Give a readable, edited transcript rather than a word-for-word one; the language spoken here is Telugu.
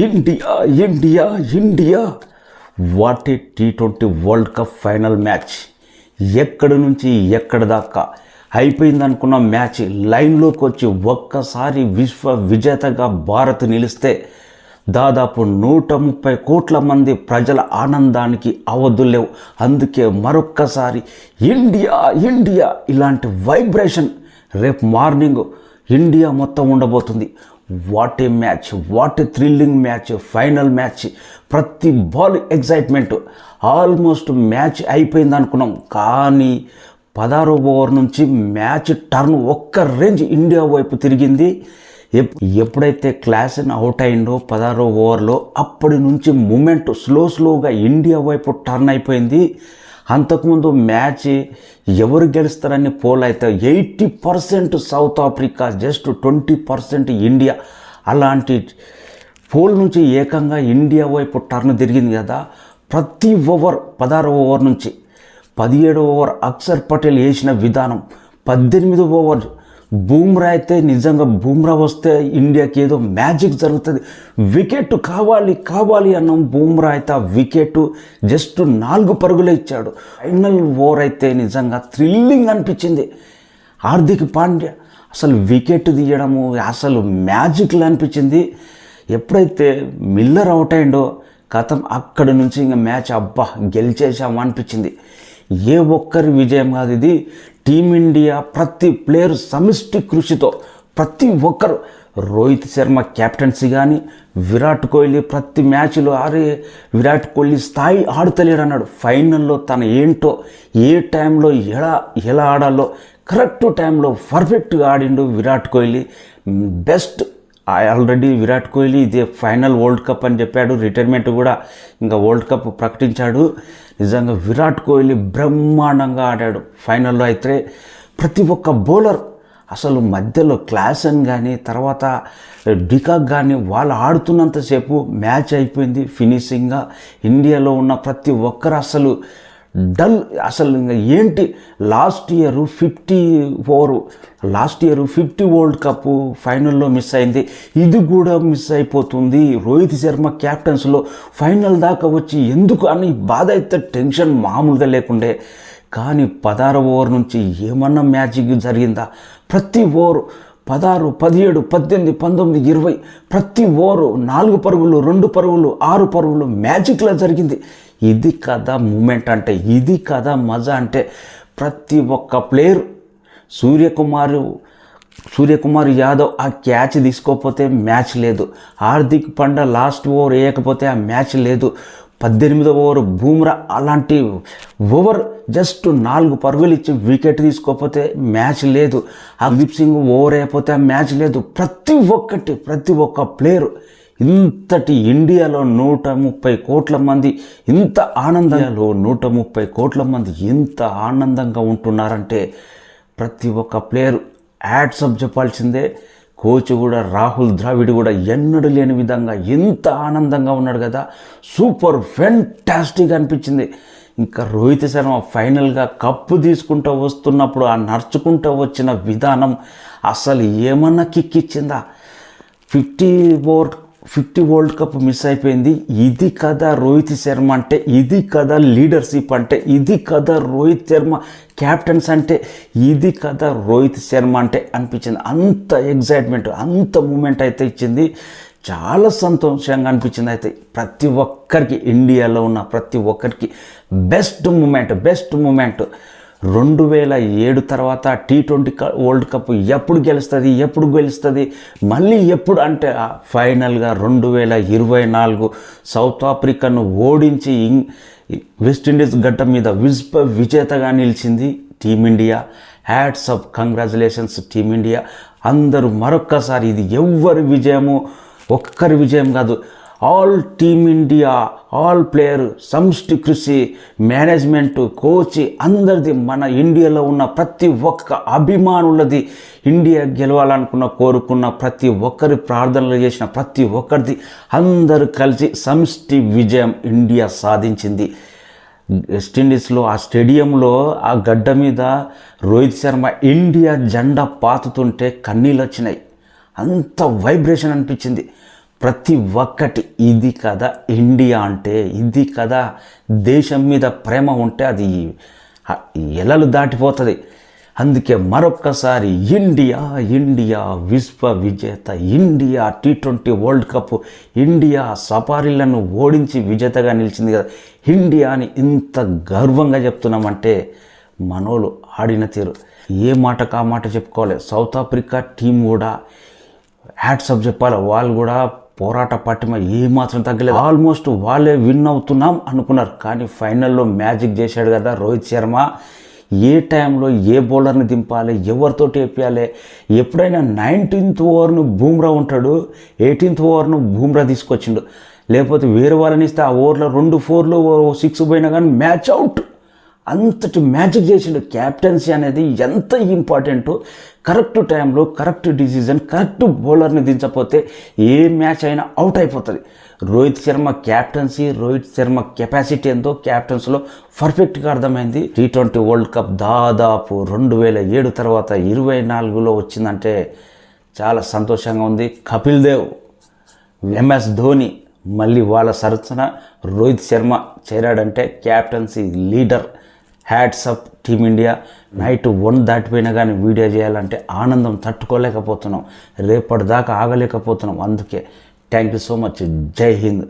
India India India what a T20 world cup final match. ఎక్కడి నుంచి ఎక్కడి దాకా అయిపోయిందనుకున్న మ్యాచ్ లైన్లోకి వచ్చి ఒక్కసారి విశ్వ విజేతగా భారత్ నిలిస్తే దాదాపు 130 కోట్ల మంది ప్రజల ఆనందానికి అవధులేవు. అందుకే మరొక్కసారి ఇండియా ఇండియా ఇలాంటి వైబ్రేషన్ రేపు మార్నింగ్ ఇండియా మొత్తం ఉండబోతుంది. What a match, what a thrilling match, final match. ప్రతి బాల్ ఎగ్జైట్మెంట్. ఆల్మోస్ట్ మ్యాచ్ అయిపోయింది అనుకున్నాం, కానీ 16వ ఓవర్ నుంచి మ్యాచ్ టర్న్ ఒక్క రేంజ్ ఇండియా వైపు తిరిగింది. ఎప్పుడైతే క్లాసెన్ అవుట్ అయిందో 16వ ఓవర్లో అప్పటి నుంచి మూమెంట్ స్లోగా ఇండియా వైపు టర్న్ అయిపోయింది. అంతకుముందు మ్యాచ్ ఎవరు గెలుస్తారని పోల్ అయితే 80% సౌత్ ఆఫ్రికా, జస్ట్ 20% ఇండియా. అలాంటి పోల్ నుంచి ఏకంగా ఇండియా వైపు టర్న్ తిరిగింది కదా. ప్రతి ఓవర్ 16వ ఓవర్ నుంచి 17వ ఓవర్ అక్షర్ పటేల్ వేసిన విధానం, 18వ ఓవర్ బూమ్రా అయితే నిజంగా బూమ్రా వస్తే ఇండియాకి ఏదో మ్యాజిక్ జరుగుతుంది. వికెట్ కావాలి అన్నాం. బూమ్రా అయితే ఆ వికెట్ జస్ట్ 4 పరుగులే ఇచ్చాడు. ఫైనల్ ఓవర్ అయితే నిజంగా థ్రిల్లింగ్ అనిపించింది. హార్దిక్ పాండ్యా అసలు వికెట్ తీయడము అసలు మ్యాజిక్లా అనిపించింది. ఎప్పుడైతే మిల్లర్ అవుట్ అయిండో కథం అక్కడి నుంచి ఇంకా మ్యాచ్ అబ్బా గెలిచేసాము అనిపించింది. ఏ ఒక్కరి విజయం కాదు ఇది. టీమిండియా ప్రతి ప్లేయర్ సమిష్టి కృషితో ప్రతి ఒక్కరు, రోహిత్ శర్మ క్యాప్టెన్సీ కానీ, విరాట్ కోహ్లీ ప్రతి మ్యాచ్లో విరాట్ కోహ్లీ స్థాయి ఆడుతలేడు అన్నాడు. ఫైనల్లో తన ఏంటో ఏ టైంలో ఎలా ఆడాలో కరెక్ట్ టైంలో పర్ఫెక్ట్గా ఆడిండు విరాట్ కోహ్లీ. బెస్ట్. ఆల్రెడీ విరాట్ కోహ్లీ ఇదే ఫైనల్ వరల్డ్ కప్ అని చెప్పాడు. రిటైర్మెంట్ కూడా ఇంకా వరల్డ్ కప్ ప్రకటించాడు. నిజంగా విరాట్ కోహ్లీ బ్రహ్మాండంగా ఆడాడు ఫైనల్లో. అయితే ప్రతి ఒక్క బౌలర్ అసలు మధ్యలో క్లాసెన్ కానీ తర్వాత డికాక్ కానీ వాళ్ళు ఆడుతున్నంతసేపు మ్యాచ్ అయిపోయింది ఫినిషింగ్గా. ఇండియాలో ఉన్న ప్రతి ఒక్కరు అసలు డల్. అసలు ఇంకా ఏంటి లాస్ట్ ఇయర్ 50 వరల్డ్ కప్ ఫైనల్లో మిస్ అయింది, ఇది కూడా మిస్ అయిపోతుంది. రోహిత్ శర్మ క్యాప్టెన్స్లో ఫైనల్ దాకా వచ్చి ఎందుకు అని బాధ అయితే టెన్షన్ మామూలుగా లేకుండే. కానీ 16వ ఓవర్ నుంచి ఏమన్నా మ్యాజిక్ జరిగిందా? ప్రతి ఓవరు 16, 17, 18, 19, 20 ప్రతి ఓవరు 4 పరుగులు, 2 పరుగులు, 6 పరుగులు మ్యాజిక్లా జరిగింది. ఇది కదా మూమెంట్ అంటే, ఇది కదా మజా అంటే. ప్రతి ఒక్క ప్లేయర్ సూర్యకుమార్ యాదవ్ ఆ క్యాచ్ తీసుకోకపోతే మ్యాచ్ లేదు. హార్దిక్ పాండ్యా లాస్ట్ ఓవర్ వేయకపోతే ఆ మ్యాచ్ లేదు. 18వ ఓవర్ బూమ్రా అలాంటి ఓవర్ జస్ట్ 4 పరుగులు ఇచ్చి వికెట్ తీసుకోకపోతే మ్యాచ్ లేదు. హర్దీప్ సింగ్ ఓవర్ అయిపోతే ఆ మ్యాచ్ లేదు. ప్రతి ఒక్క ప్లేయర్ ఇంతటి ఇండియాలో 130 కోట్ల మంది ఇంత ఆనందంలో 130 కోట్ల మంది ఇంత ఆనందంగా ఉంటున్నారంటే ప్రతి ఒక్క ప్లేయర్ హ్యాట్సప్ చెప్పాల్సిందే. కోచ్ కూడా రాహుల్ ద్రావిడ్ కూడా ఎన్నడూ లేని విధంగా ఎంత ఆనందంగా ఉన్నాడు కదా. సూపర్ ఫెంటాస్టిక్ అనిపించింది. ఇంకా రోహిత్ శర్మ ఫైనల్గా కప్పు తీసుకుంటూ వస్తున్నప్పుడు ఆ నడుచుకుంటూ వచ్చిన విధానం అసలు ఏమన్నా కిక్కిచ్చిందా? 50 వరల్డ్ కప్ మిస్ అయిపోయింది. ఇది కదా రోహిత్ శర్మ అంటే, ఇది కదా లీడర్షిప్ అంటే, ఇది కదా రోహిత్ శర్మ క్యాప్టెన్స్ అంటే, ఇది కదా రోహిత్ శర్మ అంటే అనిపించింది. అంత ఎగ్జైట్మెంట్, అంత మూమెంట్ అయితే ఇచ్చింది. చాలా సంతోషంగా అనిపించింది. అయితే ప్రతి ఒక్కరికి, ఇండియాలో ఉన్న ప్రతి ఒక్కరికి బెస్ట్ మూమెంట్ 2007 తర్వాత T20 వరల్డ్ కప్ ఎప్పుడు గెలుస్తుంది మళ్ళీ ఎప్పుడు అంటే ఫైనల్గా 2024 సౌత్ ఆఫ్రికాను ఓడించి వెస్టిండీస్ గడ్డ మీద విశ్వ విజేతగా నిలిచింది team India. Hats off, congratulations team India. అందరూ మరొక్కసారి ఇది ఎవరి విజయము, ఒక్కరి విజయం కాదు. ఆల్ టీమిండియా, ఆల్ ప్లేయర్ సమిష్టి కృషి, మేనేజ్మెంట్, కోచ్ అందరిది, మన ఇండియాలో ఉన్న ప్రతి ఒక్క అభిమానులది, ఇండియా గెలవాలనుకున్న కోరుకున్న ప్రతి ఒక్కరి ప్రార్థనలు చేసిన ప్రతి ఒక్కరిది, అందరూ కలిసి సమిష్టి విజయం ఇండియా సాధించింది. వెస్టిండీస్లో ఆ స్టేడియంలో ఆ గడ్డ మీద రోహిత్ శర్మ ఇండియా జెండా పాతుతుంటే కన్నీళ్ళు వచ్చినాయి. అంత వైబ్రేషన్ అనిపించింది. ప్రతి ఒక్కటి ఇది కదా ఇండియా అంటే, ఇది కదా దేశం మీద ప్రేమ ఉంటే అది ఎలలు దాటిపోతుంది. అందుకే మరొక్కసారి ఇండియా ఇండియా విశ్వ విజేత, India T20 world cup, India సఫారీలను ఓడించి విజేతగా నిలిచింది కదా. ఇండియా అని ఇంత గర్వంగా చెప్తున్నామంటే మనోళ్ళు ఆడిన తీరు ఏ మాటకు ఆ మాట చెప్పుకోవాలి. సౌత్ ఆఫ్రికా టీం కూడా హ్యాట్సప్ చెప్పాలి. వాళ్ళు కూడా పోరాట పట్టిమ ఏమాత్రం తగ్గలేదు. ఆల్మోస్ట్ వాళ్ళే విన్ అవుతున్నాం అనుకున్నారు, కానీ ఫైనల్లో మ్యాజిక్ చేశాడు కదా రోహిత్ శర్మ. ఏ టైంలో ఏ బౌలర్ని దింపాలి, ఎవరితోటి వేయాలి. ఎప్పుడైనా 19th ఓవర్ను బూమ్రా ఉంటాడు, 18th ఓవర్ను బూమ్రా తీసుకొచ్చిండు. లేకపోతే వేరే వాళ్ళని ఇస్తే ఆ ఓవర్లో 2 4లు 6 పోయినా కానీ మ్యాచ్ అవుట్. అంతటి మ్యాజిక్ చేసిండు. క్యాప్టెన్సీ అనేది ఎంత ఇంపార్టెంటో, కరెక్ట్ టైంలో కరెక్ట్ డిసిజన్, కరెక్ట్ బౌలర్ని దించకపోతే ఏ మ్యాచ్ అయినా అవుట్ అయిపోతుంది. రోహిత్ శర్మ క్యాప్టెన్సీ, రోహిత్ శర్మ కెపాసిటీ ఎంతో క్యాప్టెన్సీలో పర్ఫెక్ట్గా అర్థమైంది. T20 వరల్డ్ కప్ దాదాపు 2007 తర్వాత 24లో వచ్చిందంటే చాలా సంతోషంగా ఉంది. కపిల్ దేవ్, MS ధోని మళ్ళీ వాళ్ళ సరసన రోహిత్ శర్మ చేరాడంటే captaincy leader. Hats off team India. Night 1 దాటిపోయినా కానీ వీడియో చేయాలంటే ఆనందం తట్టుకోలేకపోతున్నాం, రేపటిదాకా ఆగలేకపోతున్నాం. అందుకే థ్యాంక్ యూ సో మచ్. జై హింద్.